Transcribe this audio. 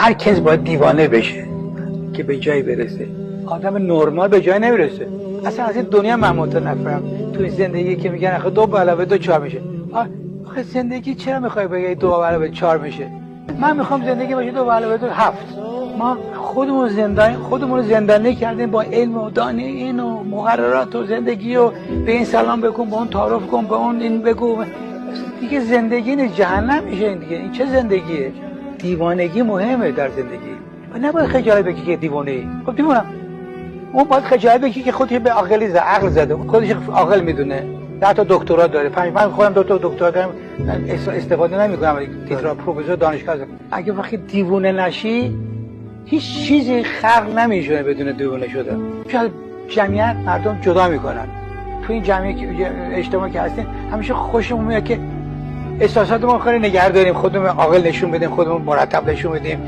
هر کس باید دیوانه بشه که به جایی برسه. آدم نرمال به جای نمیرسه. اصلا از این دنیا من متنفرم. توی زندگی که میگن آخه 2+2 4 میشه. آخه زندگی چرا میخوای بگی 2+4 میشه؟ من میخوام زندگی باشه 2+2 7. ما خودمون زندانی کردیم با علم و دانه این و مقررات و زندگی و به این سلام بکن، به اون تعارف کن، به اون این بگو. دیگه زندگی نه، جهنم میشه این دیگه. این چه زندگیه؟ دیوانگی مهمه در زندگی. و نباید خجالت بکشی که دیوانه ای. خب دیوانم. اون باید خجالت بکشی که خودش به عقل زده، خودش عاقل میدونه. حتی دکترا داره. من خودم دکترا دارم، استفاده نمیکنم تیتر پروفسور دانشگاه. اگه وقتی دیوانه نشی هیچ چیزی خلق نمیشه بدون دیوانه شدن. شاید جمعیت مردم جدا میکنن. تو این جمعیت اجتماعی که هستیم همیشه خوشمون میاد که احساساتمون خیلی نگه داریم، خودمون عاقل نشون بدیم، خودمون مرتب نشون بدیم،